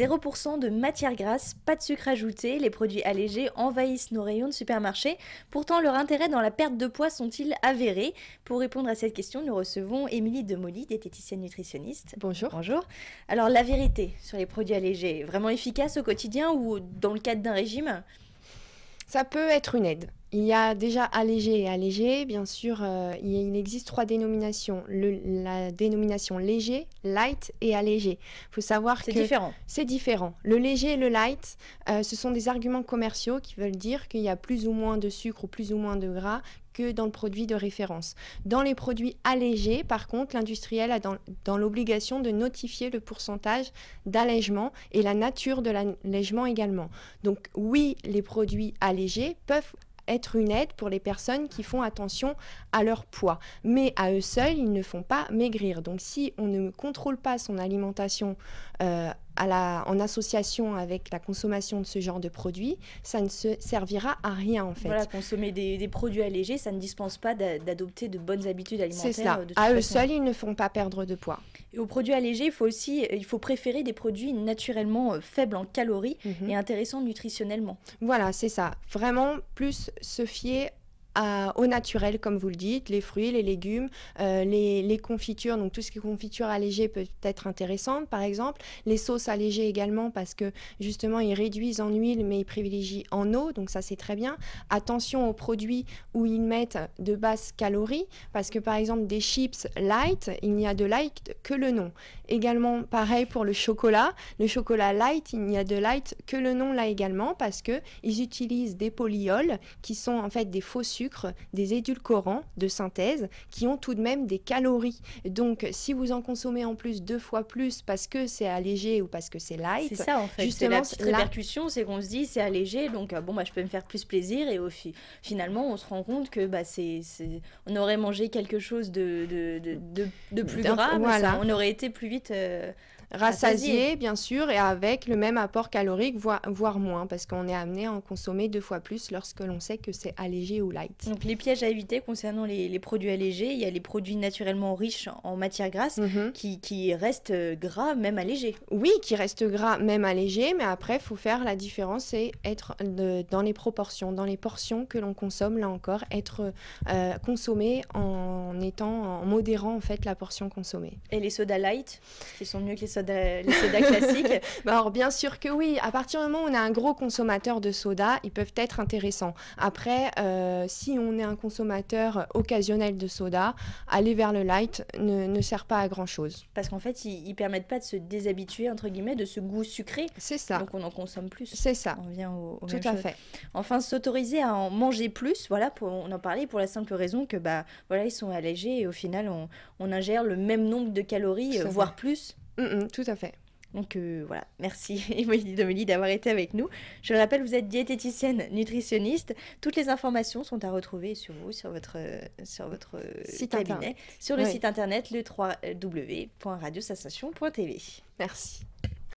0% de matière grasse, pas de sucre ajouté, les produits allégés envahissent nos rayons de supermarché. Pourtant, leur intérêt dans la perte de poids sont-ils avérés? Pour répondre à cette question, nous recevons Émilie Demolly, diététicienne nutritionniste. Bonjour. Bonjour. Alors, la vérité sur les produits allégés, vraiment efficace au quotidien ou dans le cadre d'un régime? Ça peut être une aide. Il y a déjà allégé et allégé. Bien sûr, il existe 3 dénominations. La dénomination léger, light et allégé. Il faut savoir que c'est différent. Le léger et le light, ce sont des arguments commerciaux qui veulent dire qu'il y a plus ou moins de sucre ou plus ou moins de gras que dans le produit de référence. Dans les produits allégés, par contre, l'industriel a dans l'obligation de notifier le pourcentage d'allègement et la nature de l'allègement également. Donc oui, les produits allégés peuvent être une aide pour les personnes qui font attention à leur poids. Mais à eux seuls, ils ne font pas maigrir. Donc si on ne contrôle pas son alimentation en association avec la consommation de ce genre de produits, ça ne se servira à rien en fait. Voilà, consommer des produits allégés, ça ne dispense pas d'adopter de bonnes habitudes alimentaires. C'est cela. À eux seuls, ils ne font pas perdre de poids. Et aux produits allégés, il faut préférer des produits naturellement faibles en calories et intéressants nutritionnellement. Voilà, c'est ça. Vraiment plus se fier au naturel, comme vous le dites, les fruits, les légumes, les confitures, donc tout ce qui est confiture allégée peut être intéressant, par exemple. Les sauces allégées également, parce que justement, ils réduisent en huile, mais ils privilégient en eau, donc ça c'est très bien. Attention aux produits où ils mettent de basses calories, parce que par exemple, des chips light, il n'y a de light que le nom. Également, pareil pour le chocolat light, il n'y a de light que le nom là également, parce qu'ils utilisent des polyols, qui sont en fait des faux sucres, des édulcorants de synthèse qui ont tout de même des calories. Donc, si vous en consommez en plus 2 fois plus parce que c'est allégé ou parce que c'est light... C'est ça en fait, c'est la petite répercussion, c'est qu'on se dit c'est allégé, donc je peux me faire plus plaisir et finalement on se rend compte que on aurait mangé quelque chose de plus gras, voilà. On aurait été plus vite... rassasié, bien sûr, et avec le même apport calorique, voire moins, parce qu'on est amené à en consommer 2 fois plus lorsque l'on sait que c'est allégé ou light. Donc les pièges à éviter concernant les produits allégés, il y a les produits naturellement riches en matière grasse qui restent gras, même allégés. Oui, qui restent gras, même allégés, mais après, il faut faire la différence et être dans les proportions, dans les portions que l'on consomme, là encore, être consommé en modérant en fait la portion consommée. Et les sodas light, qui sont mieux que les sodas classiques? Alors bien sûr que oui, à partir du moment où on est un gros consommateur de soda, ils peuvent être intéressants. Après, si on est un consommateur occasionnel de soda, aller vers le light ne sert pas à grand chose. Parce qu'en fait, ils permettent pas de se déshabituer, entre guillemets, de ce goût sucré. C'est ça. Donc on en consomme plus. C'est ça. On vient au Tout à fait. Enfin, s'autoriser à en manger plus, voilà, on en parlait pour la simple raison que ils sont allégés et au final, on ingère le même nombre de calories, voire plus. Tout à fait. Donc voilà, merci Émilie Demolly d'avoir été avec nous. Je le rappelle, vous êtes diététicienne nutritionniste. Toutes les informations sont à retrouver sur votre site cabinet, internet. Sur le site internet, le www.radiosensation.tv. Merci.